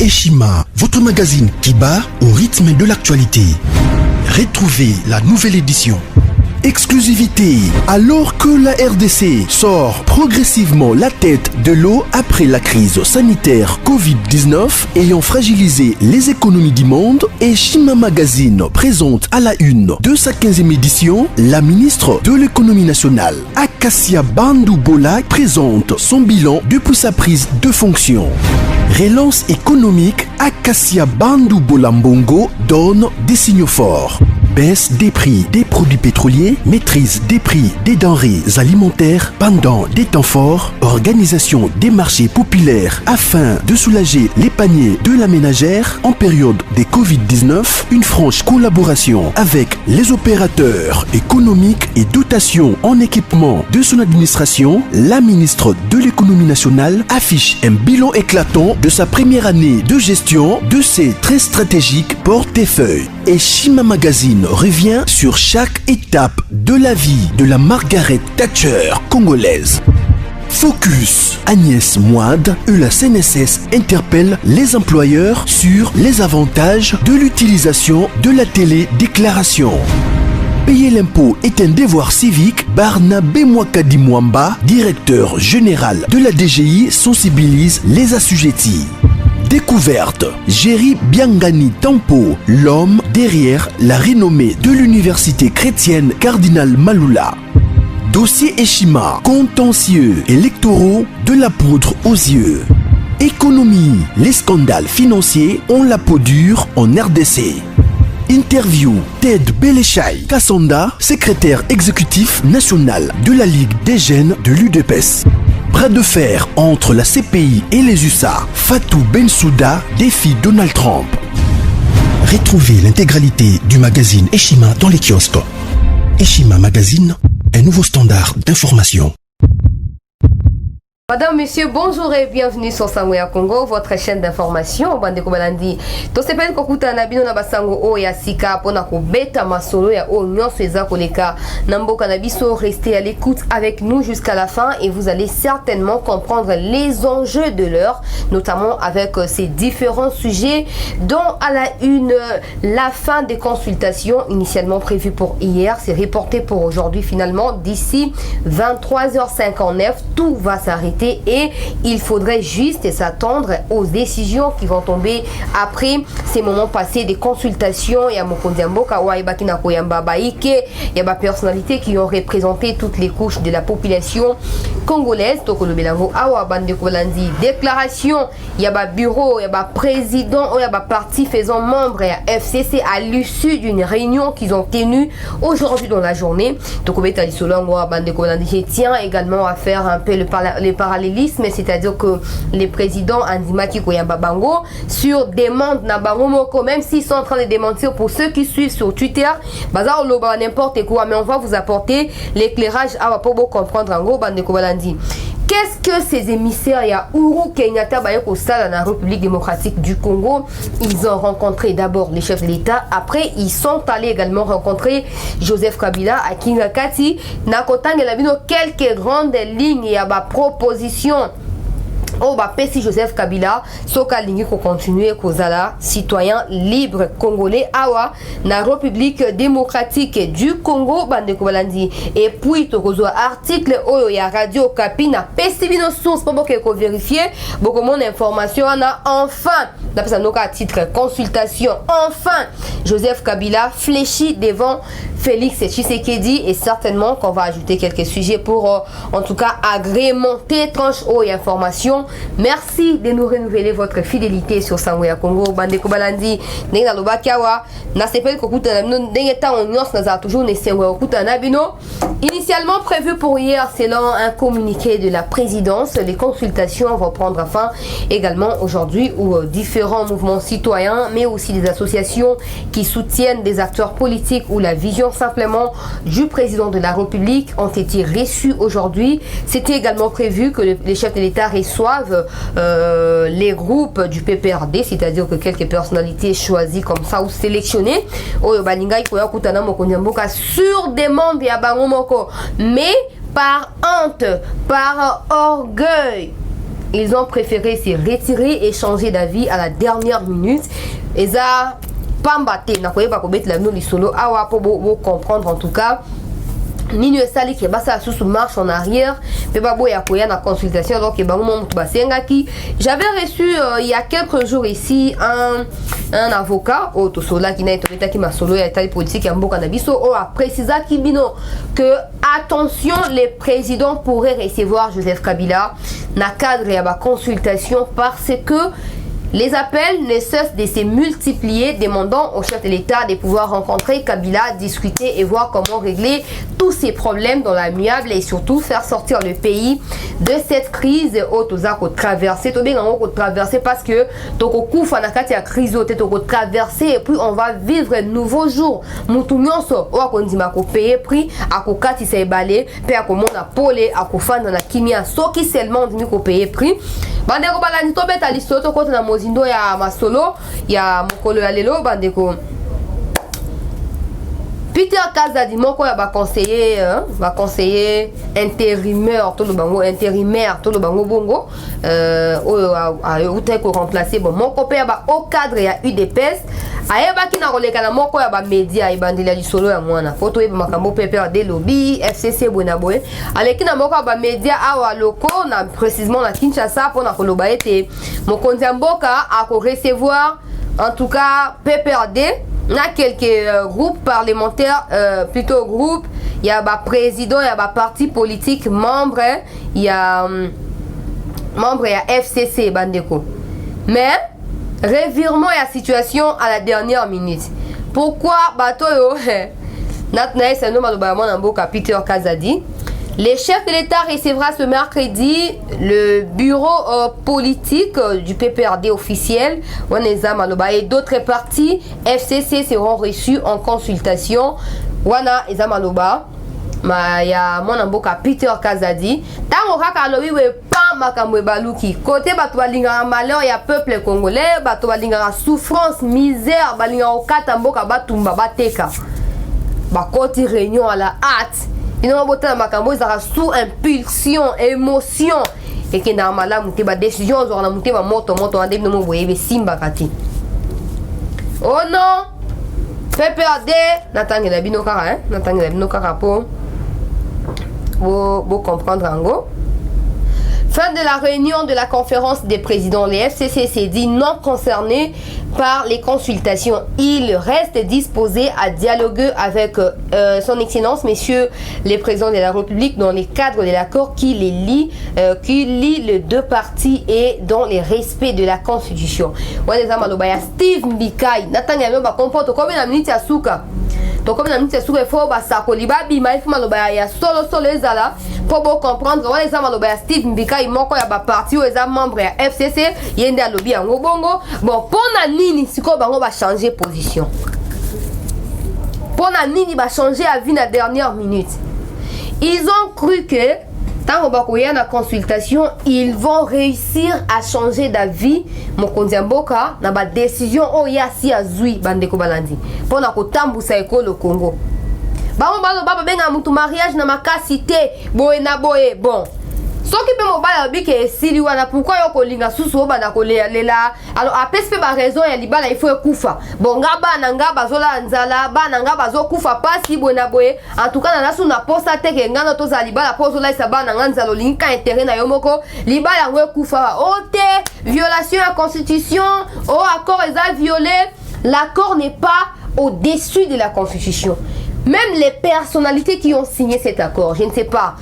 Eshima, votre magazine qui bat au rythme de l'actualité. Retrouvez la nouvelle édition. Exclusivité, alors que la RDC sort progressivement la tête de l'eau après la crise sanitaire Covid-19 ayant fragilisé les économies du monde, Eshima Magazine présente à la une de sa 15e édition la ministre de l'économie nationale, Acacia Bandou-Bola, présente son bilan depuis sa prise de fonction. Relance économique, Acacia Bandou-Bola Mbongo donne des signaux forts. Baisse des prix des produits pétroliers, maîtrise des prix des denrées alimentaires pendant des temps forts, organisation des marchés populaires afin de soulager les paniers de la ménagère en période de Covid-19, une franche collaboration avec les opérateurs économiques et dotation en équipement de son administration, la ministre de l'économie nationale affiche un bilan éclatant de sa première année de gestion de ses très stratégiques portefeuilles. Eshima Magazine revient sur chaque étape de la vie de la Margaret Thatcher congolaise. Focus, Agnès Moide et la CNSS interpellent les employeurs sur les avantages de l'utilisation de la télédéclaration. Payer l'impôt est un devoir civique. Barnabé Mwakadi Mwamba, directeur général de la DGI, sensibilise les assujettis. Découverte, Jerry Biangani Tampo, l'homme derrière la renommée de l'université chrétienne Cardinal Malula. Dossier Eshima, contentieux électoraux de la poudre aux yeux. Économie, les scandales financiers ont la peau dure en RDC. Interview, Ted Belechai Kassonda, secrétaire exécutif national de la Ligue des jeunes de l'UDPS. Bras de fer entre la CPI et les USA. Fatou Bensouda défie Donald Trump. Retrouvez l'intégralité du magazine Eshima dans les kiosques. Eshima Magazine, un nouveau standard d'information. Madame, Monsieur, bonjour et bienvenue sur Sangoya Congo, votre chaîne d'information. Bandeko Balandi. To sepeli kokuta na bino na basango o ya sika pona ko beta masolo ya o nyonso eza koleka na mboka na biso. Restez à l'écoute avec nous jusqu'à la fin et vous allez certainement comprendre les enjeux de l'heure, notamment avec ces différents sujets dont à la une la fin des consultations initialement prévues pour hier, c'est reporté pour aujourd'hui finalement d'ici 23h59. Tout va s'arrêter. Et il faudrait juste s'attendre aux décisions qui vont tomber après ces moments passés des consultations. Il y a Mokondiambo, Kawa, Ibakina Koyamba, Baïke, il y a des personnalités qui ont représenté toutes les couches de la population congolaise. Tokolo Belango, Awa, Bande Kolandi, déclaration, il y a des bureaux, il y a des présidents, il y a des partis faisant membre à FCC à l'issue d'une réunion qu'ils ont tenue aujourd'hui dans la journée. Tokobeta Lissolongo, Bande Kolandi, je tiens également à faire un peu le parallélisme, c'est-à-dire que les présidents Andimaki Koyamba Bango sur demande na bango moko, même s'ils sont en train de démentir pour ceux qui suivent sur Twitter, bazar loba n'importe quoi, mais on va vous apporter l'éclairage à pour comprendre en gros bande Kobalandi. Qu'est-ce que ces émissaires, il y a Uhuru Kenyatta Bayeko Sala dans la République démocratique du Congo, ils ont rencontré d'abord les chefs de l'État, après ils sont allés également rencontrer Joseph Kabila à Kingakati, Nakotang et Labino, quelques grandes lignes et à ma proposition. Oh bah Pessi Joseph Kabila soka lingi ko continuer kozala citoyen libre congolais awa na République démocratique du Congo bande ko balandi et puis to kozo article oyo ya Radio Kapi na Pessi bino source pour que ko vérifier beaucoup mon information na enfin d'après noka titre consultation enfin Joseph Kabila fléchi devant Félix Tshisekedi et certainement qu'on va ajouter quelques sujets pour en tout cas agrémenter tranche haut et information. Merci de nous renouveler votre fidélité sur Sangoya Congo. Bandeko Balandi, Nenga Lobakawa, Nasepel Kokuta Nabino, Nengeta Onyos Naza toujours Nesengo Kokuta Nabino. Initialement prévu pour hier, selon un communiqué de la présidence, les consultations vont prendre fin également aujourd'hui où différents mouvements citoyens, mais aussi des associations qui soutiennent des acteurs politiques ou la vision simplement du président de la République ont été reçus aujourd'hui. C'était également prévu que les chefs de l'État reçoivent les groupes du PPRD, c'est-à-dire que quelques personnalités choisies comme ça ou sélectionnées sur demande ya bango moko, mais par honte, par orgueil ils ont préféré se retirer et changer d'avis à la dernière minute. Et ça, pas mbaté, n'a pas eu la nous solo, awa pour comprendre en tout cas. Nini sali qui basa sous marche en arrière, mais babo ya koya na consultation donc que bango mon basengaki. J'avais reçu il y a quelques jours ici un avocat au Tosola qui n'a été qui m'a solo ya état politique ya mboka na biso o a précisé kibino que attention les présidents pourraient recevoir Joseph Kabila na cadre ya ba consultation parce que les appels ne cessent de se multiplier, demandant au chef de l'État de pouvoir rencontrer Kabila, discuter et voir comment régler tous ces problèmes dans l'amiable et surtout faire sortir le pays de cette crise au traverser. Traverser parce que Tokoku Fanakati a crise au traverser et puis on va vivre un nouveau jour. Moutounionso, ou à Kondimako payer prix, à Kokati s'est balé, puis à Komona Polé, à Kofan dans la Kimia, so qui seulement dit qu'on paye prix. Bandeko balani to beta lisoto kote na mozindo ya masolo ya mokolo ya lelo bandeko Peter Kazadi moko ya ba conseiller intérimaire tout le bango bongo oyo uté ko remplacer bon moko pe ba au cadre ya UDPS ayeba ki na koleka na moko ya ba média ibandela lisolo ya mwana photo e makambo pepe de lobby FCC bonaboe aleki na moko ya ba média awa loko na précisément na Kinshasa pour na koloba ete mokonzi mboka a ko recevoir en tout cas PPRD. Il y a quelques groupes parlementaires, plutôt groupes, il y a un président, il y a un parti politique, membre, il y a FCC, Bandeko. Mais, revirement à la situation à la dernière minute. Pourquoi Batoyo, Natnae, c'est un homme Peter Kazadi. Le chef de l'État recevra ce mercredi le bureau politique du PPRD officiel et d'autres partis FCC seront reçus en consultation. Wana Ezamaloba, ya mwanamboka Peter Kazadi. Tango kaka lobi we pa makamwe baluki. Côté bato balinga malheur ya peuple congolais, bato balinga souffrance, misère, balinga okata mboka batumba bateka. Bakoti réunion à la hâte. Il y a des sous impulsion, émotion. Et qui n'a pas la décision, on a monté ma moto, on a dit non, vous simba kati. Oh non! PPRD, n'attendez la binokara, hein? N'attendez la binokara pour comprendre en gros. Fin de la réunion de la conférence des présidents, les FCC s'est dit non concernés par les consultations. Il reste disposé à dialoguer avec son excellence, messieurs les présidents de la République, dans les cadres de l'accord qui lie les deux parties et dans les respects de la Constitution. Steve Mbikai, Nathan ba comporte comme une minute à souka. Donc comme une minute à souka, il faut basakoliba bima, il faut maloba ya solo ezala pour comprendre. Ouais les amaloba Steve Mbikai moko ya ba parti ou les membres ya FCC yende alobi yango bongo. Bon pour na nini siko bango ba changer position. Pour na nini ba changer avis na dernière minute. Ils ont cru que tant qu'on va na consultation, ils vont réussir à changer d'avis. Mokonzi mboka na ba décision o ya si azui bandeko balandi. Pour na ko tambusa ekolo Congo. Baba benga mutu mariage na makasité boye na boye bon. Soki pe mobala bike sili wana pourquoi yo kolinga susu obana kolela alors apespe ba raison ya libala il faut ekufa bon ngaba na ngaba zola nzala bana ngaba zo kufa pasi bona boye en tout cas na nasu na posa teke ngana to za libala pozo la isa bana nganzalo linka intérêt na yomoko libala ngo ekufa ote violation à constitution au accord est violé l'accord n'est pas au-dessus de la constitution. Même les personnalités qui ont signé cet accord, je ne sais pas,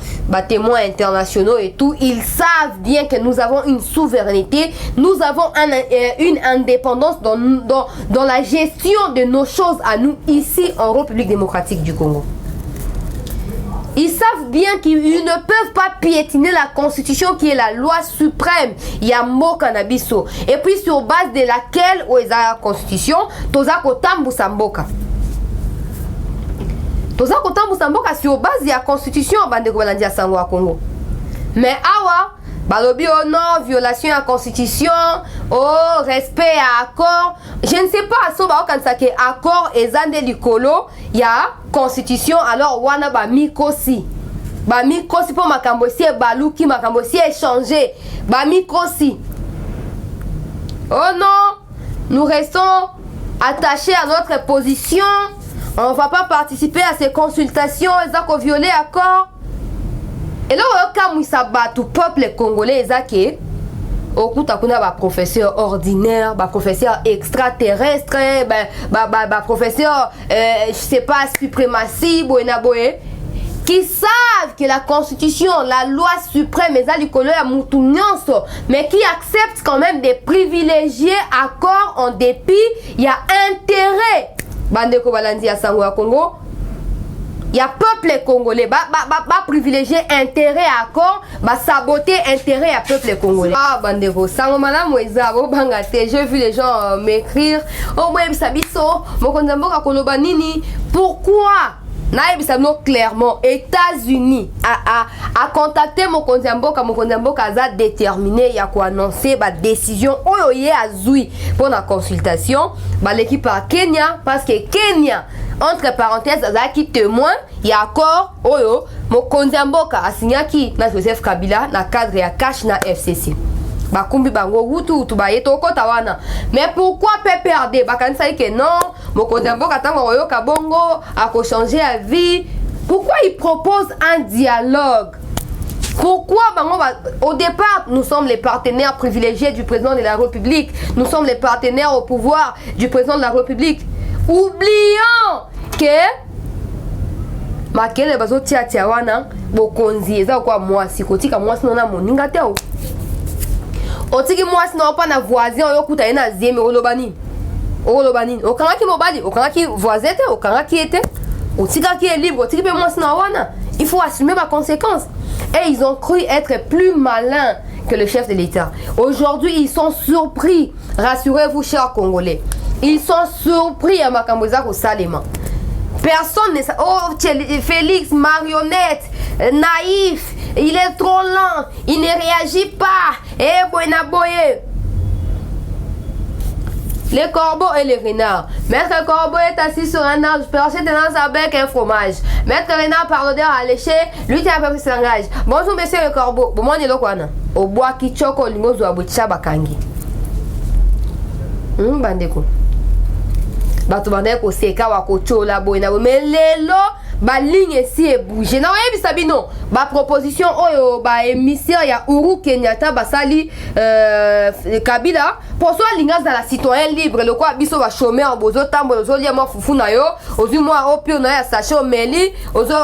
témoins internationaux et tout, ils savent bien que nous avons une souveraineté, nous avons une indépendance dans la gestion de nos choses à nous ici en République démocratique du Congo. Ils savent bien qu'ils ne peuvent pas piétiner la constitution qui est la loi suprême. Il y a mot cannabiso. Et puis sur base de laquelle, où est la constitution, toza kotambu samboka. Toza kotambu samboka sur base de la constitution bande kobalandi ya sango à Congo. Mais awa balobi oh non violation à la constitution, oh respect à accord. Je ne sais pas so ba okanisa ke accord ezande likolo ya constitution alors wana ba mikosi. ba mikosi pour makambo si baluki makambo si échanger ba mikosi. Oh non, nous restons attachés à notre position. On ne va pas participer à ces consultations, ils ont violé l'accord. Et là, quand nous sommes tout peuple congolais, ils ont ba professeur ordinaire, ba professeur extraterrestre, ba professeur, je sais pas, suprématie, qui savent que la constitution, la loi suprême, mais qui acceptent quand même de privilégier accord en dépit, il y a intérêt. Bandeko Balandi à Sango à Congo, il y a peuple congolais, privilégier intérêt accord, saboter intérêt à peuple congolais. Ah Bandeko, Sango Madame Weza, j'ai vu les gens m'écrire, oh ouais, Sabiso, Mokondamboka Kolobanini, pourquoi? Naïbisano clairement, États-Unis a contacté Mokonzamboka a déterminé, il y a quoi annoncer la décision Oyoye Azui pour la consultation, l'équipe à Kenya, parce que Kenya, entre parenthèses, qui témoin, il y a accord Oyo, Mokonzamboka a signé qui na Joseph Kabila, na cadre ya cash na FCC. Bakumbi bango wutu tubayeto kota wana. Mais pourquoi PPRD bakanisa que non, Mokonzamboka tango oyoka bongo a changer la vie. Pourquoi il propose un dialogue? Pourquoi au départ, nous sommes les partenaires privilégiés du président de la République. Nous sommes les partenaires au pouvoir du président de la République. Oublions que makele bazo tia wana bokonzi eza kwa mwasi kotika mwasi nona moninga te o. Otiki mwasi na pa na voisin oyo kuta ena zieme olobani. Olobani. Okanga ki mobali, okanga ki voisin te, okanga ki était. Otika ki est libre, otiki pe mwasi na wana. Il faut assumer ma conséquence. Et ils ont cru être plus malins que le chef de l'État. Aujourd'hui, ils sont surpris. Rassurez-vous, chers Congolais. Ils sont surpris à Makamboza au Salema. Personne ne sait. Oh, Félix, marionnette, naïf, il est trop lent, il ne réagit pas. Eh, boye. Les corbeaux et les renards. Maître Corbeau est assis sur un arbre, perché dans sa bec un fromage. Maître Renard par l'odeur alléchée, lui tient à peu près langage. Bonjour, monsieur le corbeau. Bon, moi, je suis au bois qui choque au lingo de Abucha Bakangi. Bandeko. Bato bandeko seka wakochola boina mais lelo ba ligne si e bouger na yebi sabino ba proposition oyo ba émissaire ya Uhuru Kenyatta basali Kabila pour soit lingas dans la citoyen libre le quoi biso ba chômeur bozo tambo ozo lia mo fufu na yo ozu mo opio na ya sacho meli ozo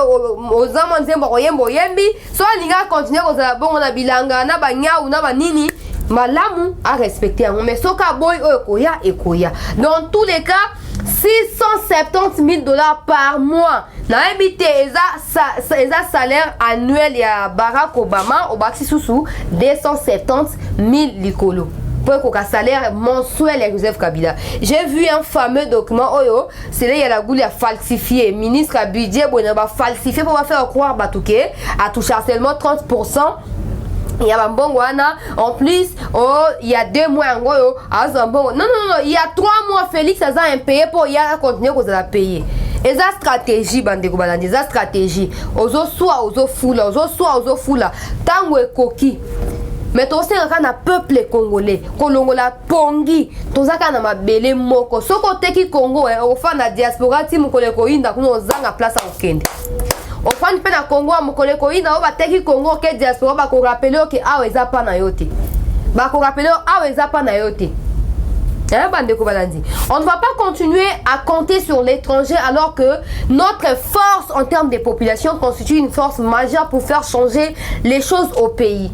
ozama nzembo koyembo yembi soit linga continuer kozala bongo na bilanga na ba nyau na ba nini malamu à respecter mais soka boy okoya ekoya dans tous les cas $670 000 par mois. Na habité eza salaire annuel ya Barack Obama au baxi sous 270 000 likolo. Pour qu'un salaire mensuel à Joseph Kabila. J'ai vu un fameux document oyo, c'est là il y a la goule à falsifier. Ministre à budget bon va falsifier pour faire croire batouké à toucher seulement 30%. Il y a un bon wana en plus il y a 2 mois non il y a 3 mois Félix a impayé pour y a continuer qu'on a payé et ça stratégie bande ko balandi ça stratégie ozo fula tango ekoki mais to senga na peuple congolais kolongola pongi tozaka na mabele moko soko teki Congo ofa na diaspora ti mukole ko inda kuno zanga place okende au fond pe na Congo mukole ko inda o bateki Congo ke diaspora ba ko rappeler que aweza pa na yote ba ko rappeler aweza pa na yote. On ne va pas continuer à compter sur l'étranger alors que notre force en termes de population constitue une force majeure pour faire changer les choses au pays.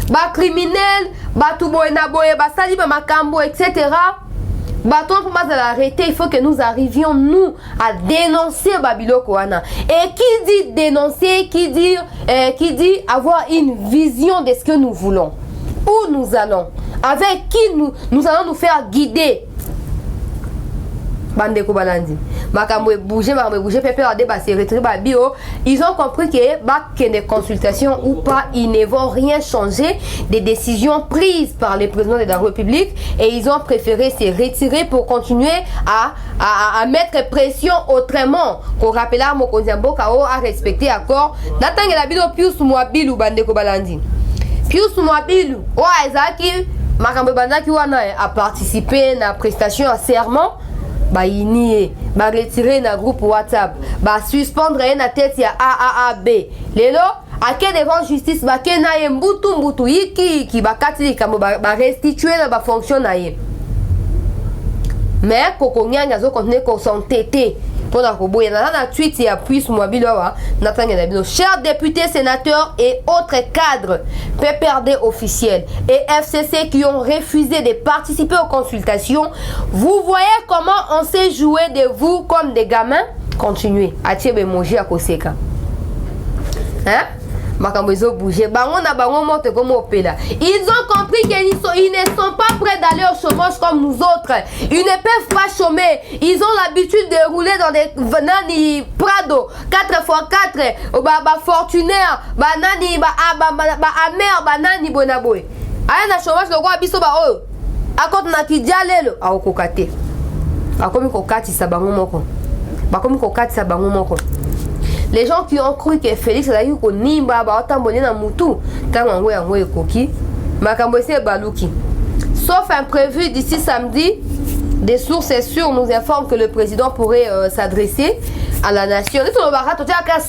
Ba criminel, ba tuboye na boye, ba sali ba makambo, etc. Baton pour l'arrêter, il faut que nous arrivions nous à dénoncer Babiloko wana. Et qui dit dénoncer, qui dit avoir une vision de ce que nous voulons. Où nous allons, avec qui nous allons nous faire guider. Bandeko Balandi. makambo bouger PPRD ba se retirer ba bio. Ils ont compris que des consultations ou pas, ils ne vont rien changer des décisions prises par les présidents de la République et ils ont préféré se retirer pour continuer à mettre pression autrement. Qu'on rappelle à Mokonzi Mboka à respecter accord. Natanga la bino Pius Mwabilu bandeko balandi. Pius Mwabilu o Isaac makambo bandaki wana a participé na prestation à serment. Ba inie ba retirer na groupe WhatsApp ba suspendre na tête ya AAAB lelo ake devant justice ba ke na ye mbutu iki ba katili kamo ba restituer na ba fonction na ye mais koko nyanya zo continuer ko s'entêter pour la koboya na tweet ya Pius Mwabilu wa natanga na bino chers députés, sénateurs et autres cadres PPRD officiels et FCC qui ont refusé de participer aux consultations. Vous voyez comment on s'est joué de vous comme des gamins? Continuez à tirer manger à Koseka. Hein? Ils ont compris qu'ils ne sont pas prêts d'aller au chômage comme nous autres. Ils ne peuvent pas chômer. Ils ont l'habitude de rouler dans des nani Prado 4x4, Fortunaire, nani Amer, nani Bonaboy. Aya na chômage le roi biso ba oyo. Akot na kidialelo akokate. Bakomi kokati sa bango moko. Bakomi kokati sa bango moko. Les gens qui ont cru que Félix a eu qu'on nimba ba otamboné na mutu tango yango ekoki makambo ese baluki. Sauf imprévu d'ici samedi, des sources sûres nous informent que le président pourrait s'adresser à la nation.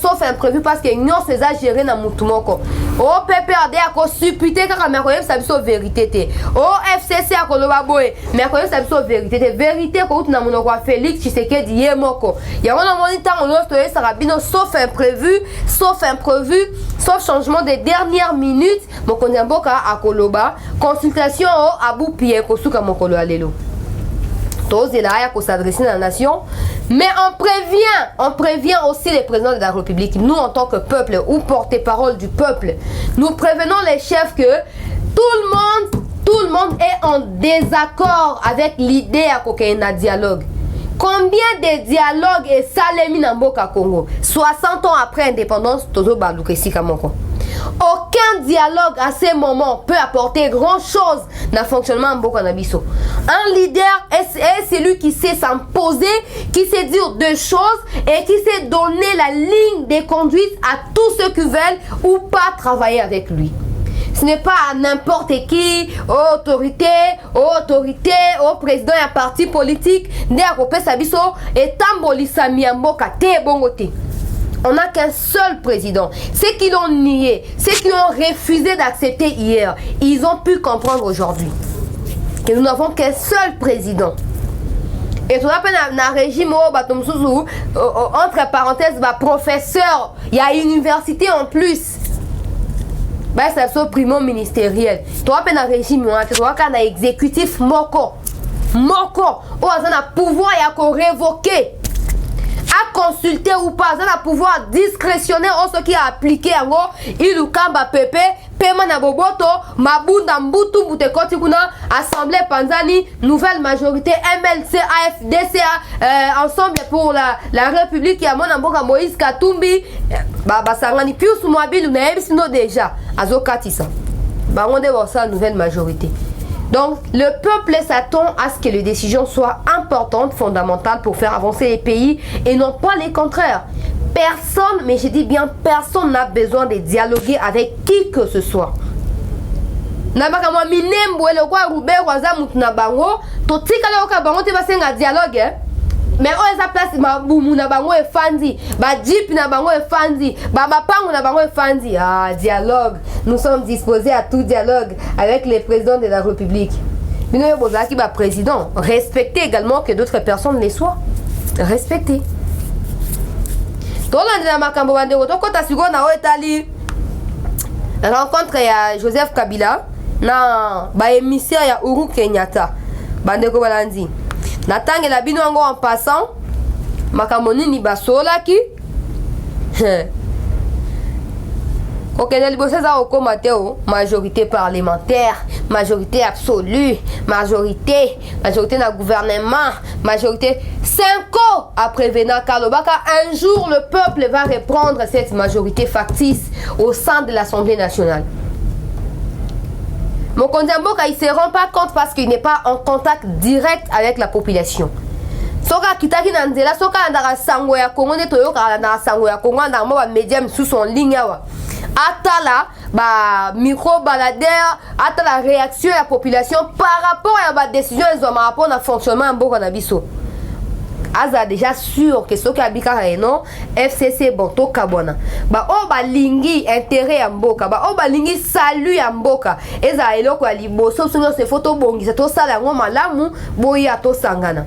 Sauf imprévu parce que nous sommes gérés dans mutu moko. Au PPRD a ko supputer ka merkoyem sa biso vérité. Au FCC a ko loba boy merkoyem sa biso vérité. Vérité ko na monoko Félix Tshisekedi ye moko. Ya wana moni tango no to esa rabino sauf imprévu, sauf changement de dernière minute. Mokonzi Mboka a ko loba consultation au Abu Pierre ko suka mokolo alelo. Et là, il faut s'adresser à la nation. Mais on prévient aussi les présidents de la République. Nous, en tant que peuple ou porte-parole du peuple, nous prévenons les chefs que tout le monde est en désaccord avec l'idée à un dialogue. Combien de dialogues est Salemi Namboka Congo 60 ans après l'indépendance, Tozo Balukresi Kamoko. Aucun dialogue à ce moment peut apporter grand chose dans le fonctionnement de Mboka Nabiso. Un leader est celui qui sait s'imposer, qui sait dire deux choses et qui sait donner la ligne de conduite à tous ceux qui veulent ou pas travailler avec lui. Ce n'est pas à n'importe qui, autorité, au président et à parti politique, et tambolisa miyamboka te bongote. On n'a qu'un seul président. Ceux qui l'ont nié, ceux qui ont refusé d'accepter hier, ils ont pu comprendre aujourd'hui que nous n'avons qu'un seul président. Et tout rappelle un régime entre parenthèses, professeur, il y a une université en plus. C'est un primo ministériel. Tu rappelles un régime, tu vois qu'un exécutif moko, on a un pouvoir à révoquer. À consulter ou pas, ça a pouvoir discrétionnaire en ce qui a appliqué en gros, il ou kamba pepe, paiement na boboto, mabunda mbutu butekoti kuna, assemblée panzani, nouvelle majorité, MLC, AFDC, ensemble pour la République, qui a mon amboka Moïse Katumbi, sangani Pius Mwabilu na ebisino déjà, azokatisa. On devant ça nouvelle majorité. Donc, le peuple s'attend à ce que les décisions soient importantes, fondamentales pour faire avancer les pays et non pas les contraires. Personne, mais je dis bien personne n'a besoin de dialoguer avec qui que ce soit. Mais on a place mabumu na bango e fandi, ba jeep na bango e fandi, ba mapango na bango e fandi. Ah, dialogue. Nous sommes disposés à tout dialogue avec les présidents de la République. Mais nous avons qui ba président, respectez également que d'autres personnes les soient. Respectez. Tolanda na makambo bande ko kota sigo na otali. Rencontre ya Joseph Kabila na ba émissaire ya Uhuru Kenyatta. Bande ko balandi. Natange la bino ngo en passant makamoni ni basola ki kokende liboso eza kokoma te o majorité parlementaire, majorité absolue, majorité na gouvernement, majorité 5 ans après Venant Kalobaka, un jour le peuple va reprendre cette majorité factice au sein de l'Assemblée nationale. Mokonzi Mboka, il ne se rend pas compte parce qu'il n'est pas en contact direct avec la population. Soka kitaki na nzela, soka andaka sango ya Congo ne toyoka na sango ya Congo na mo ba média sous son ligne awa. Atala ba micro baladeur, atala réaction de la population par rapport à la décision ils ont par rapport au fonctionnement Mboka na biso. Aza déjà sûr que ce qui abika non FCC bonto kabona ba o ba lingi intérêt ya mboka ba o ba lingi salut ya mboka eza eloko ya liboso sonyo se photo bongisa to sala ngo malamu boya to sangana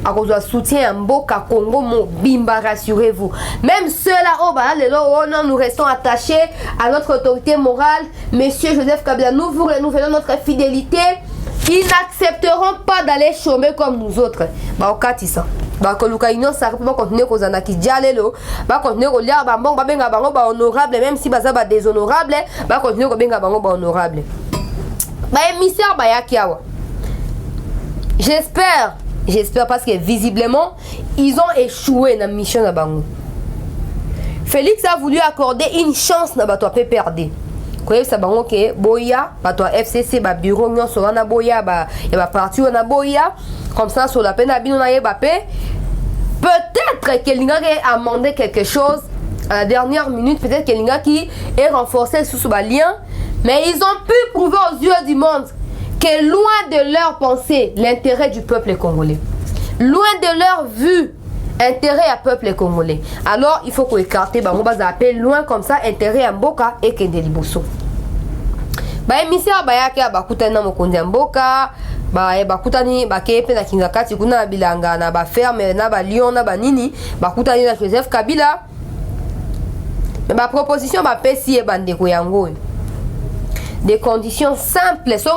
à cause du soutien à Mboka Congo Mobimba, rassurez-vous. Même ceux-là, oh bah oh non, nous restons attachés à notre autorité morale. Monsieur Joseph Kabila, nous vous renouvelons notre fidélité. Ils n'accepteront pas d'aller chômer comme nous autres. Bah au katisa. Bah que l'Ukraine ça va continuer aux anaki dialelo. Bah continuer au liard bambon bah benga bango bah honorable même si bah ça bah déshonorable. Bah continuer au benga bango bah honorable. Bah émissaire bah yakiawa. J'espère parce que visiblement, ils ont échoué dans la mission de Bango. Félix a voulu accorder une chance à Bato P perdre. Vous savez, que Boya, Bato FCC, ba bureau, non, sur la Boya, il va partir na Boya. Comme ça, sur la peine à Bino Bappé. Peut-être que l'Inga a amendé quelque chose à la dernière minute. Peut-être que l'Inga qui est renforcé sous ce lien. Mais ils ont pu prouver aux yeux du monde que loin de leur pensée, l'intérêt du peuple congolais, loin de leur vue, intérêt à peuple congolais. Alors, il faut qu'on écarte, on va appeler loin comme ça, intérêt à Mboka et Kendeliboso. Ba émissaire bayaki abakutana mokonzi Mboka, bakutani bakepe na kingakati kuna bilanga na ba ferme na ba lion na ba nini, bakutani na Joseph Kabila. Mais ba proposition ba pesi e bandeko yango. Des conditions simples sont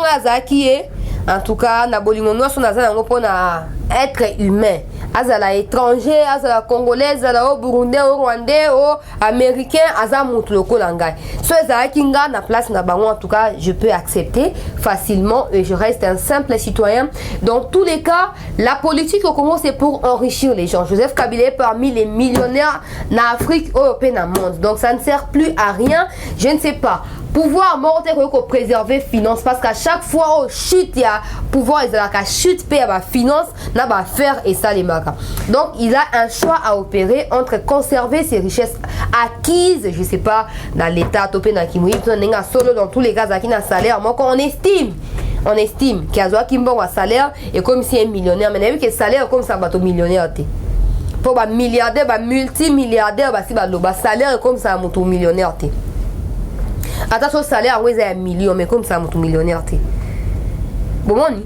qui est en tout cas na bolingo no son azala ngo pona être humain azala étranger azala congolais azala au burundais au rwandais au américain azala mutu lokola ngai so ezala kinga na place na bango en tout cas je peux accepter facilement et je reste un simple citoyen. Dans tous les cas la politique au Congo c'est pour enrichir les gens. Joseph Kabila est parmi les millionnaires en Afrique européenne et monde, donc ça ne sert plus à rien. Je ne sais pas pouvoir monter pour préserver finance parce qu'à chaque fois au chute il y a pouvoir ils ont la chute paye à finance n'a pas faire et ça les marques. Donc il a un choix à opérer entre conserver ses richesses acquises, je sais pas dans l'état topé dans Kimui solo dans tous les cas qui n'a salaire moi on estime qu'il y a Kimbo un salaire et comme si un millionnaire mais vu que salaire comme ça bateau millionnaire pour un milliardaire ba multimilliardaire ba si ba salaire comme ça un millionnaire attention salaire oui c'est un million mais comme ça mon millionnaire t'es bon ni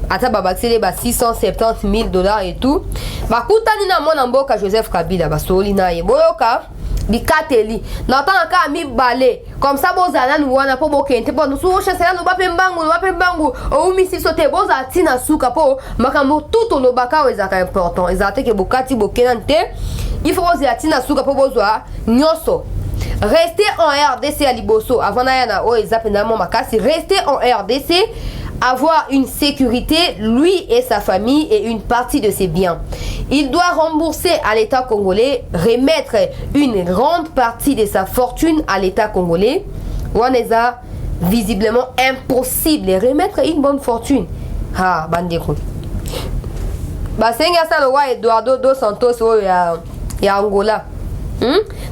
ata baba c'est les 670 000 $ et tout ba kutani na mona Mboka Joseph Kabila ba soli na ye boyoka bikateli na tanga mi balé comme ça bozana nous wana po bokente po nous chancela no ba pembangu o mi si sote boza tina suka po makambo tout no baka ezaka important ezate ke bokati bokenante il faut oser tina suka po bozwa nyoso. Rester en RDC à Liboso, avant rester en RDC, avoir une sécurité, lui et sa famille et une partie de ses biens. Il doit rembourser à l'État congolais, remettre une grande partie de sa fortune à l'État congolais. Waneza, visiblement impossible de remettre une bonne fortune. Ah, bandeko. Basenga Salowa Eduardo dos Santos ya Angola.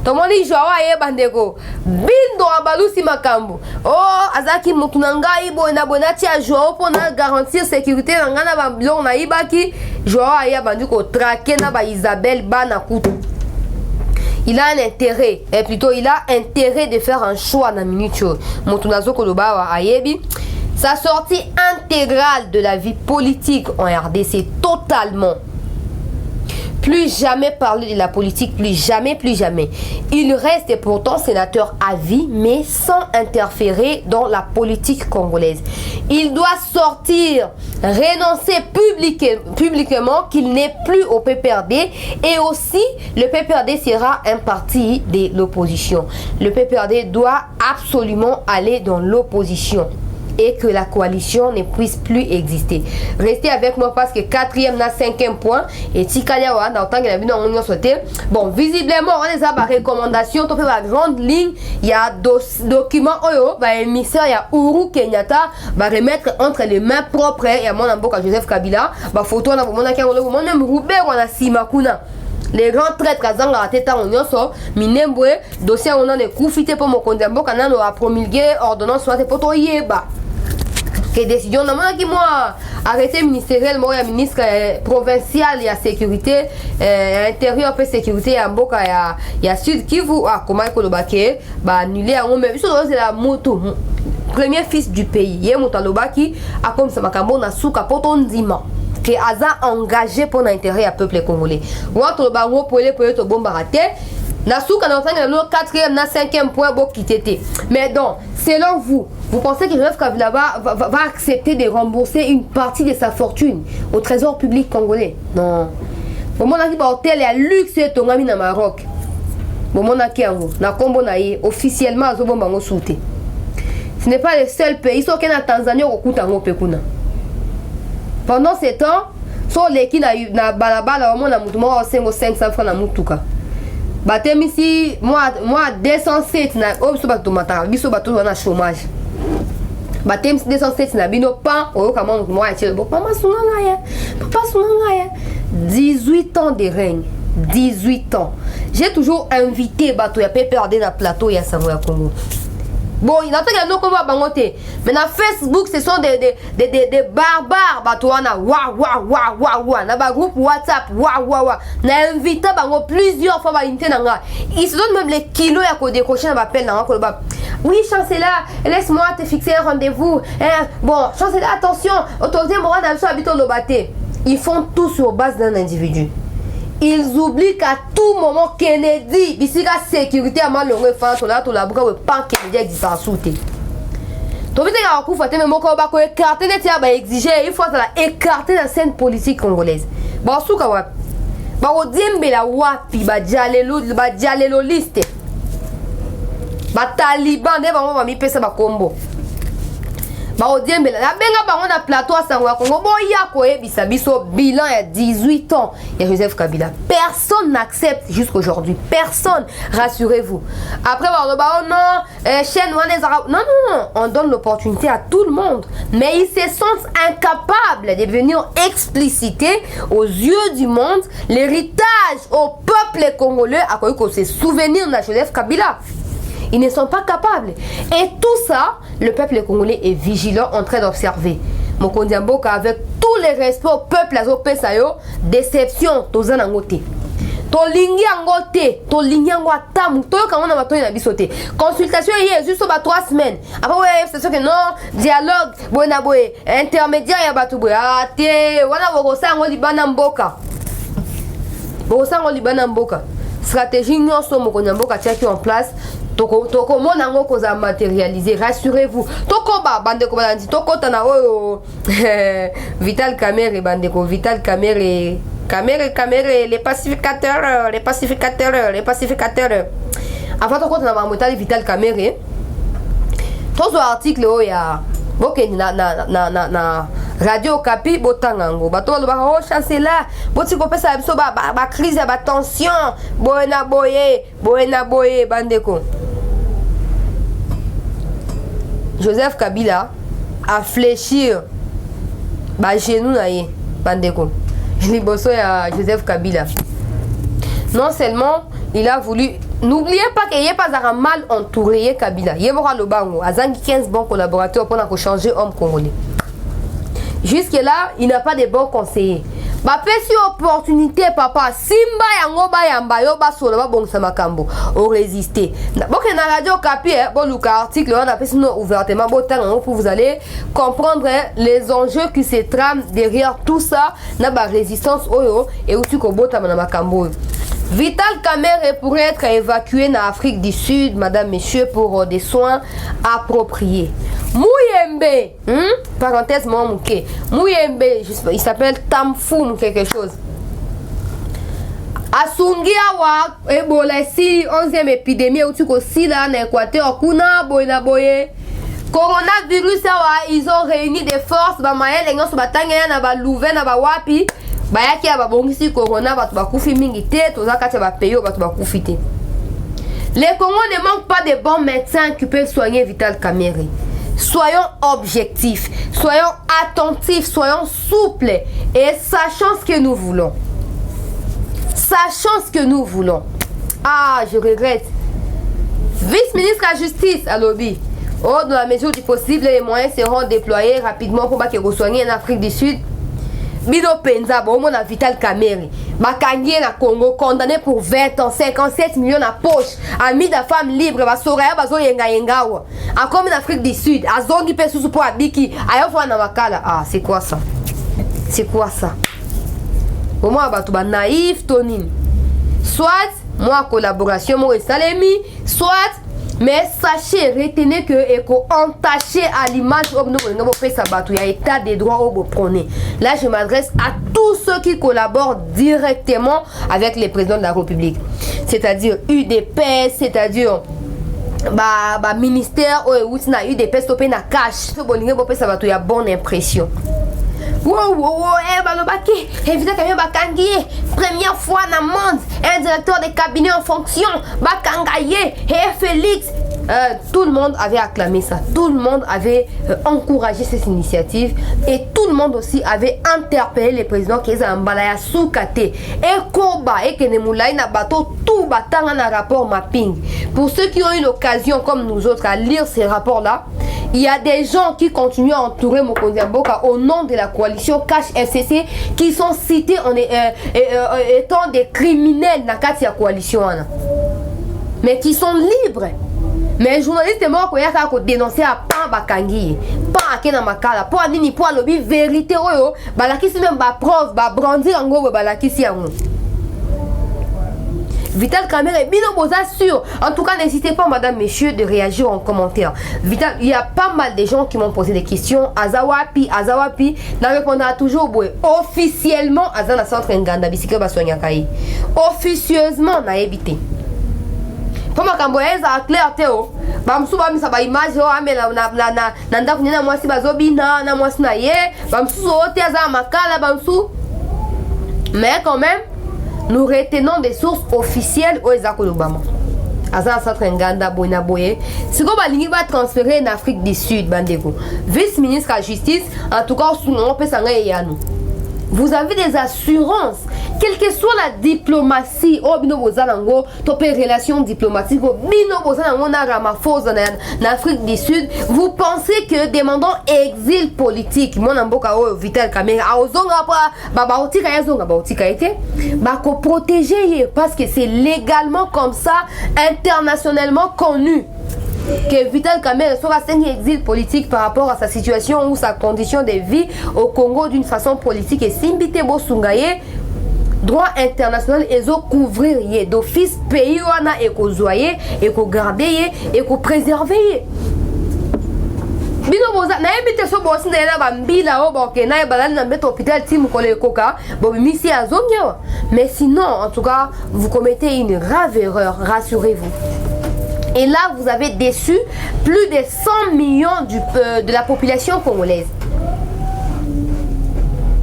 Tomoni joa ye bandeko bindo abalusi makambo oh azaki mutu na ngai bona bonati a joa pour na garantir sécurité na ngana ba bilong na ibaki joa ye bandiko traquer na ba Isabelle bana kutu. Il a un intérêt et plutôt il a intérêt de faire un choix na minute mutu nazo koloba wa ayebi sa sortie intégrale de la vie politique en RDC totalement plus jamais parler de la politique, plus jamais, plus jamais. Il reste pourtant sénateur à vie, mais sans interférer dans la politique congolaise. Il doit sortir, renoncer publiquement qu'il n'est plus au PPRD, et aussi le PPRD sera un parti de l'opposition. Le PPRD doit absolument aller dans l'opposition et que la coalition ne puisse plus exister. Restez avec moi parce que 4e na 5e point et Tikaliawa dans tant que la vie on a sauté. Bon, visiblement on a des recommandations, on fait la grande ligne, il y a documents émissaire, il y a Uhuru Kenyatta va remettre entre les mains propres et à mon amboka Joseph Kabila, ba photo na mon même Robert on a Simakuna. Les grands traîtres à Zanga Teta Onyoso, Minembwe, dossier on a des coups pour mon condambo, quand on a promulgué ordonnance soit pour toi yeba. Que décision dans moi qui moi arrêté ministériel moi ministre provincial il y a sécurité intérieur peu sécurité à Mboka il y a Sud Kivu comment il kolobake ba annuler en même c'est la moto premier fils du pays yé motalobaki a comme ça makambo na suka poto ndima que aza engagé pour l'intérêt à peuple congolais wato ba ngo pour to bomba raté na suka na 4e na 5e point bo kitete. Mais donc selon vous pensez que Joseph Kabila va accepter de rembourser une partie de sa fortune au trésor public congolais? Non. Bon, mon aki ba hôtel ya luxe tongami na Maroc. Bon, mon aki yango na kombo na ye officiellement azobomba ngo souté. Ce n'est pas le seul pays sauf que na Tanzanie okuta ngo pekuna. Pendant ce temps, so leki na balabala au na mutu mo 500 francs na mutuka. Batem ici moi 207 na obiso bato mata biso bato na chômage. Batem 207 na bino pas o kama moi atiel bo mama sunanga ya papa sunanga ya 18 ans de règne 18 ans. J'ai toujours invité bato ya PPRD na plateau ya Savoie Congo. Bon, il a pas de comment bangote. Mais dans Facebook, ce sont des barbares. Batouana, waouh. Na ba groupe WhatsApp, waouh. Na invité bango plusieurs fois ba nanga. Ils se donnent même les kilos à côté décrocher na appel na ko ba. Oui, chancelier, laisse-moi te fixer un rendez-vous. Bon, chancelier, attention, autorité morale n'a pas habité au Lobaté. Ils font tout sur base d'un individu. Ils oublient qu'à tout moment Kennedy, ici la sécurité à mal le faire là tout la bras pas Kennedy existe en soute. Tu veux dire qu'on faut même qu'on va écarter les tiers bah exiger il faut la écarter la scène politique congolaise. Bon souka wa. Ba odiembe la wapi ba jalelo liste. Ba taliban de ba mi pesa ba kombo. Ba odiembe la benga bango na plateau à Savoie Congo boya ko ebisa biso bilan il y a 18 ans il y a Joseph Kabila. Personne n'accepte jusqu'aujourd'hui. Personne, rassurez-vous. Après bah non, chaîne non, on donne l'opportunité à tout le monde, mais ils se sentent incapables de venir expliciter aux yeux du monde l'héritage au peuple congolais à quoi que se souvenir de Joseph Kabila. Ils ne sont pas capables. Et tout ça, le peuple congolais est vigilant en train d'observer. Mokondi Mboka, avec tous les respects au peuple, déception, tozana ngote. Tolingi ango tam, to quand on a batoy na bisoté. Consultation hier juste ba 3 semaines. Après ouais, c'est sûr que non, dialogue, bona boye, intermédiaire ya batu boye. Ah té, wana bokosa ngo libana Mboka. Bokosa ngo libana Mboka. Stratégie nyonso Mokondi Mboka tchaki en place. Toko mon ango koza matérialisé, rassurez-vous. Toko ba bandeko balandi toko tana oyo Vital Kamerhe bandeko Vital Kamerhe les pacificateurs. Avant toko tana mamotali Vital Kamerhe. Tozo article oya boke na Radio Kapi botangango bato ba oh chancelier boti ko pesa biso ba crise ba tension boena boye bandeko. Joseph Kabila a fléchir ba genou na ye bandeko liboso ya Joseph Kabila. Non seulement il a voulu, n'oubliez pas qu'il n'est pas mal entouré Kabila. Il y a le bango, azangi 15 bons collaborateurs pour changer homme congolais. Jusque là, il n'a pas de bons conseillers. ba pesi opportunité papa simba yango ba yamba yo ba solo ba bongisa makambo o résister boke na radio Kapi bon luka article on a pesi no ouvertement botanga pour vous allez comprendre les enjeux qui se trament derrière tout ça na ba résistance oyo et aussi ko bota na makambo. Vital Kamerhe pourrait être évacué en Afrique du Sud, madame, messieurs, pour des soins appropriés. Mouyembe, parenthèse, Mouyembe, il s'appelle Tamfoum, quelque chose. Asungia wa Ebola si 11e épidémie ou aussi là en Équateur, kuna boyna boye. Coronavirus, ils ont réuni des forces, bamaye, les gens batanga na ba louve na ba wapi. Bayaki ya babongisi corona batu bakufi mingi te toza kati ya bapeyo batu bakufi te. Les Congos ne manquent pas de bons médecins qui peuvent soigner Vital Kamerhe. Soyons objectifs, soyons attentifs, soyons souples et sachons ce que nous voulons. Sachons ce que nous voulons. Ah, je regrette. Vice-ministre de la Justice à Lobby. Oh, dans la mesure du possible, les moyens seront déployés rapidement pour que soigner en Afrique du Sud. Bino Penza, bon, on a Vital Kamerhe. Bakangi na Congo, condamné pour 20 ans, 57 millions à poche. Ami de femme libre, Basoraya, Bazo Yenga Yengawa. Encore en Afrique du Sud, Azongi Pesusu pour Abiki, Ayofwa na Makala. Ah, c'est quoi ça? C'est quoi ça? Pour moi, Batouba naïf, Tonin. Soit, moi, collaboration, moi, Salemi, soit. Mais sachez, retenez que éco entaché à l'image il y a état des droits au prôné. Là, je m'adresse à tous ceux qui collaborent directement avec les présidents de la République. C'est-à-dire UDPS, c'est-à-dire ministère où il y a UDPS topé na cash. Il y a bonne impression. Première fois dans le monde, un directeur de cabinet en fonction, Bakangaye, Félix. Tout le monde avait acclamé ça, tout le monde avait encouragé cette initiative et tout le monde aussi avait interpellé les présidents qui étaient en balaya soukate et koba et kenemulai na bateau tout batanga na rapport mapping. Pour ceux qui ont eu l'occasion comme nous autres à lire ces rapports là, il y a des gens qui continuent à entourer Mokonzi Mboka au nom de la coalition Cash FCC qui sont cités en étant des criminels dans la coalition mais qui sont libres. Mais les journalistes morts qui dénoncer à Pan Bakangi, Pan Akena Makala, pour Anini, pour lobby vérité, balaki si même ba preuve, ba brandir en gros, balaki si en Vital Kamerhe, bien vous assure. En tout cas, n'hésitez pas, madame, messieurs, de réagir en commentaire. Vital, il y a pas mal de gens qui m'ont posé des questions. Azawapi, n'a répondra toujours officiellement à la centre Nganda, Bisike Baswanyakai. Officieusement, n'a évité. Pour ma camboise à clair théo bamsu bamisa ba image o amela na ndaku nyana mwasi bazobina na mwasi na ye bamsu ote za makala bamsu. Mais quand même nous retenons des sources officielles au Ezakolobama Azan centre Nganda Boina Boye siko balingi ba transférer en Afrique du Sud bandeko vice-ministre de la justice en tout cas sous nom pesanga yanu. Vous avez des assurances, quelle que soit la diplomatie, oh bino bozalango, topé relation diplomatique, oh bino bozalango na Ramaphosa en Afrique du Sud, vous pensez que demandant exil politique, mon amboka oh Vital Kamerhe, a ozonga pa babaotika yazonga baotika été, bako protéger parce que c'est légalement comme ça, internationalement connu. Que Vital Kamerhe soit un exil politique par rapport à sa situation ou sa condition de vie au Congo d'une façon politique et Simbite Bosungaye droit international et couvrir d'office pays wana et ko zoyer et ko garder et ko préserver. Bino boza na ebite so bosi na ba mbila o boke na balani na beto hôpital timu kole koka bo misi azongyo. Mais sinon en tout cas vous commettez une grave erreur, rassurez-vous. Et là, vous avez déçu plus de 100 millions de la population congolaise.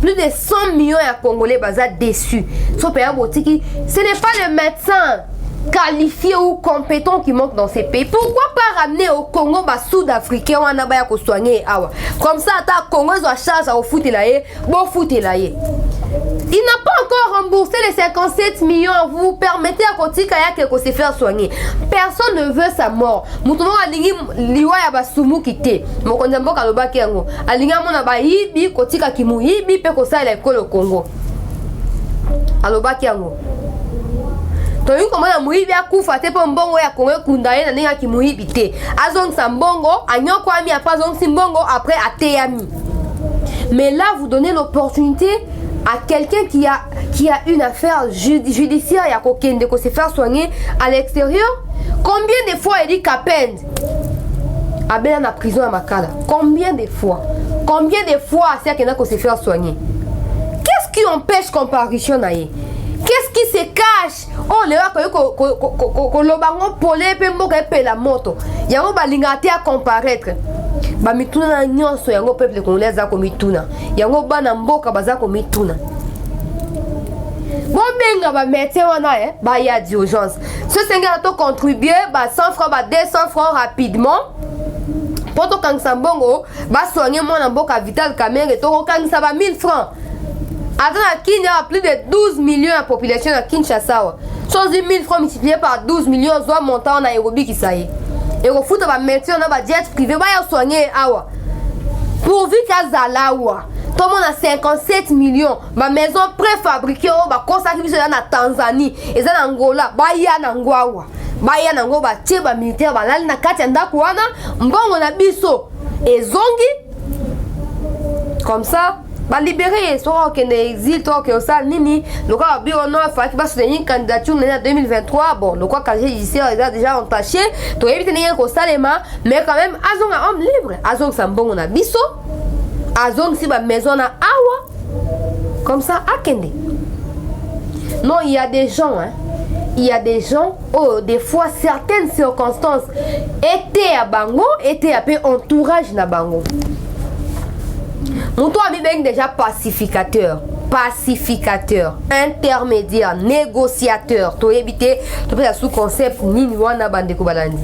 Plus de 100 millions de Congolais déçus. Ce n'est pas le médecin qualifié ou compétent qui manque dans ces pays. Pourquoi pas ramener au Congo sud-africain ou en soigner comme ça, le Congo a charge à foutre là, bon foutre là. Il n'a pas encore remboursé les 57 millions. Vous permettez à Kotika Yake se faire soigner. Personne ne veut sa mort. Moutouma alingi liwa ya basumu kite. Mokonzambo kaloba kengo. Alinga mona ba yibi Kotika kimu yibi pe kosa la ekolo Congo. alobaki yango toyi komona muibi akufa te po mbongo ya Congo kunda ye na ndenge ki muibi te azongisa mbongo anyoko ami après azongisi mbongo après ateyami. Mais là vous donnez l'opportunité à quelqu'un qui a une affaire judiciaire ya kokende ko se faire soigner à l'extérieur. Combien de fois il dit qu'à peine abela na prison à Makala? Combien de fois c'est qu'il a qu'on se faire soigner? Qu'est-ce qui empêche comparution na ye? Qu'est-ce qui se cache? Oh, les gens ko lobango polé pe mboka pe la moto. Yango balinga te a comparaître. Ba mituna na nyonso yango peuple congolais za ko mituna. Yango bana mboka baza ko mituna. Bon benga ba médecin wana ba ya d'urgence. Ce senga to contribuer ba 100 francs ba 200 francs rapidement. Poto kangisa mbongo ba soigner mwana mboka Vital Kamerhe to kangisa ba 1000 francs. Attends, à Kenya, il y a plus de 12 millions de population à Kinshasa. 110 000 francs multipliés par 12 millions, soit montant en Nairobi qui ça y est. Et au foot, on va mettre on a jet privé, on va soigner awa. Pourvu qu'à Zalawa, tout le monde a 57 millions. Ma maison préfabriquée, on va consacrer ça en Tanzanie, et ça en Angola, Baya Nangwawa. Baya Nango, ba tiba militaire, ba lal na Katianda Kouana, mbongo na biso, et zongi. Comme ça. Ba libérer soit que exil toi que ça nini le cas bi on a fait qui va soutenir candidature en 2023 bon le cas casier judiciaire est déjà entaché to éviter rien ko salema mais quand même azong un homme libre azong sambongo na biso azong si ba maison na awa comme ça akende. Non, il y a des gens oh des fois certaines circonstances étaient à bango étaient à peu entourage na bango. Mon ami est déjà pacificateur, intermédiaire, négociateur. Tu éviter, tu peux sous concept ni wana bande kubalandi.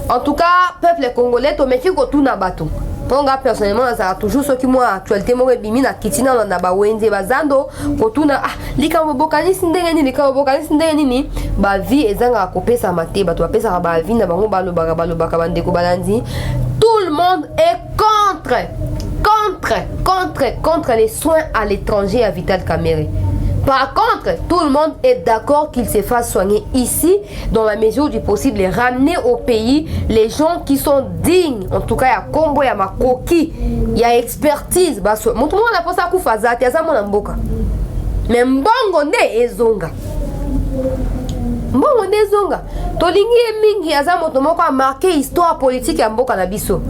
En tout cas, peuple congolais, tu méfies que tout n'a bateau. Pour moi personnellement, ça a toujours ce qui moi actualité moi bimi na kitina na ba wenze bazando ko tuna lika mbokani sindenge nini ba vie ezanga kopesa mate ba to apesa ba vie na bango balobaka bande kubalandi. Tout le monde est contre les soins à l'étranger à Vital Kamerhe. Par contre, tout le monde est d'accord qu'il se fasse soigner ici, dans la mesure du possible, et ramener au pays les gens qui sont dignes. En tout cas, il y a combo, il y a makoki, il y a expertise. Mon tout le monde a pensé à Koufaza, il y a ça mon mboka. Mais mbongo ne ezonga. Mbongo ne ezonga. Tolingi mingi, yaza moto moko a marqué histoire politique ya mboka na biso.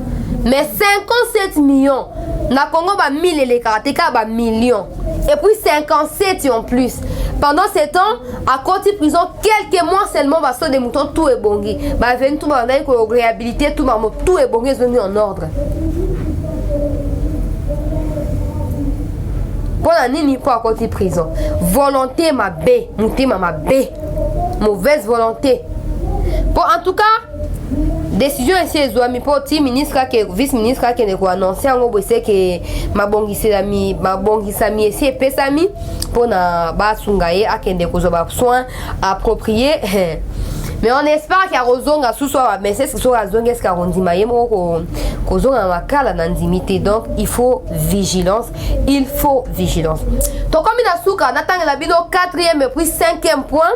Mais 57 millions, na Congo ba 1000 et les karateka ba millions. Et puis 57 en plus. Pendant ce temps, à côté de prison, quelques mois seulement, bah, des moutons, tout est bongi. Bah, venez tout, bah, réhabilité, tout est bongi, ils sont en ordre. Pour la nini, pas à côté de prison. Volonté, ma bé, ma bé. Mauvaise volonté. Bon, en tout cas, décision ici les amis pour ti ministre que vice ministre qui ne ko annoncer ngo bose que mabongisa mi ici pesami pour na basungaye akende ko zo ba soin approprié. Mais on espère qu'il y a rozonga sous soit mais c'est ce soit zonga est-ce qu'arondima yemo ko zonga makala na ndimité donc il faut vigilance. Donc comme ina suka natanga la bino 4e et puis 5e point.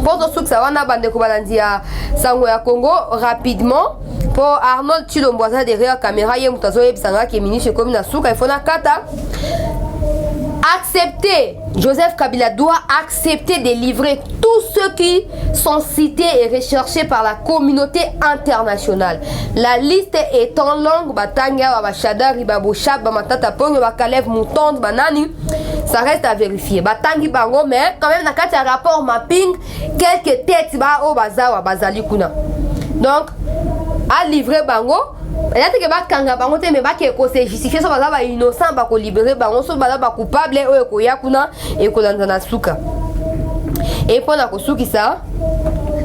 Pour ce que ça va na bande ko balandia sango ya Congo rapidement pour Arnold Chilomboisa derrière caméra ye mutazo ebisanga ke ministre comme na suka il faut na kata accepter. Joseph Kabila doit accepter de livrer tous ceux qui sont cités et recherchés par la communauté internationale. La liste étant longue, Batanga, Bachada, Ribabosha, Bamatata Pongo, Bakalev, Mouton, Banani, ça reste à vérifier. Batangi Bango, mais quand même, dans un rapport mapping, quelques têtes au Bazawa, Bazali Kuna. Donc, à livrer Bango, il y a des gens qui ont été justifiés, sont innocents, sont libérés, sont coupables, et et pour la ça,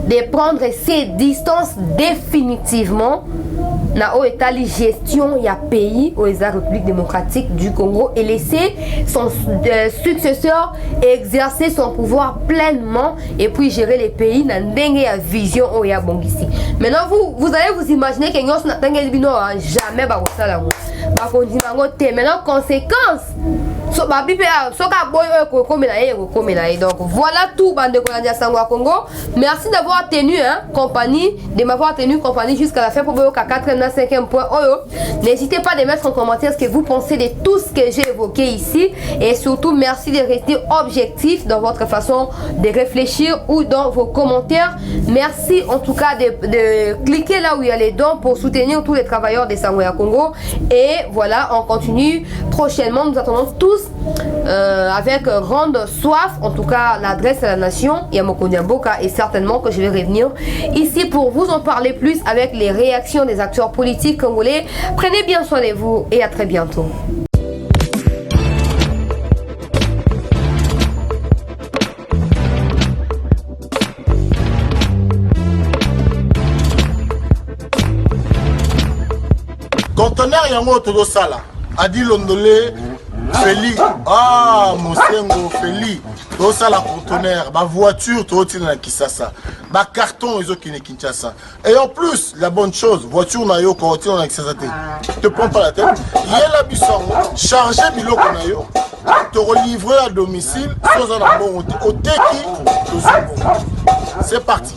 de prendre ses distances définitivement dans l'état de gestion il y a pays aux République démocratique du Congo et laisser son successeur exercer son pouvoir pleinement et puis gérer les pays dans une vision où il y a bon ici. Maintenant vous allez vous imaginer que nous n'avons jamais ça là. Maintenant conséquence so ba bipe so ka boy ko komela et donc voilà tout bande kolandi ya sango ya Congo. Merci d'avoir tenu compagnie, de m'avoir tenu compagnie jusqu'à la fin pour le 4e 5e point. N'hésitez pas de mettre en commentaire ce que vous pensez de tout ce que j'ai évoqué ici et surtout merci de rester objectif dans votre façon de réfléchir ou dans vos commentaires. Merci en tout cas de cliquer là où il y a les dons pour soutenir tous les travailleurs de Sango ya Congo. Et voilà, on continue prochainement. Nous attendons tous avec grande soif, en tout cas l'adresse à la nation Yamoko Nyamboka, et certainement que je vais revenir ici pour vous en parler plus avec les réactions des acteurs politiques congolais. Prenez bien soin de vous et à très bientôt. Conteneur yango todo sala adi londolé Feli Mosengo Feli todo sala conteneur ba voiture todo tina na Kisasa ba carton ezo kine Kinshasa et en plus la bonne chose voiture na yo ko tina na Kisasa te prends pas la tête yela bisongo charger biloko na yo te relivrer à domicile sans un bon au teki to zubo. C'est parti.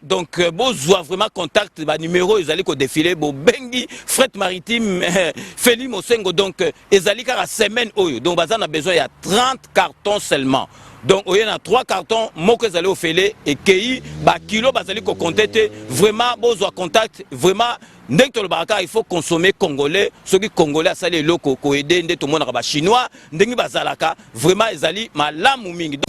Donc, besoin vraiment contact, numéro, ils allaient défiler, bengi, fret maritime, Feli Mosengo, donc, ils allaient à la semaine, donc, on a besoin, il y a 30 cartons seulement. Donc, il y a 3 cartons, moi que vous allez au fêler, et qui, kilo, vous allez contacter, vraiment, besoin contact, vraiment, il faut consommer congolais, ceux qui congolais, ça les locaux, ko aider, tout le monde chinois, vraiment, ils allaient, ma lame ou mingi.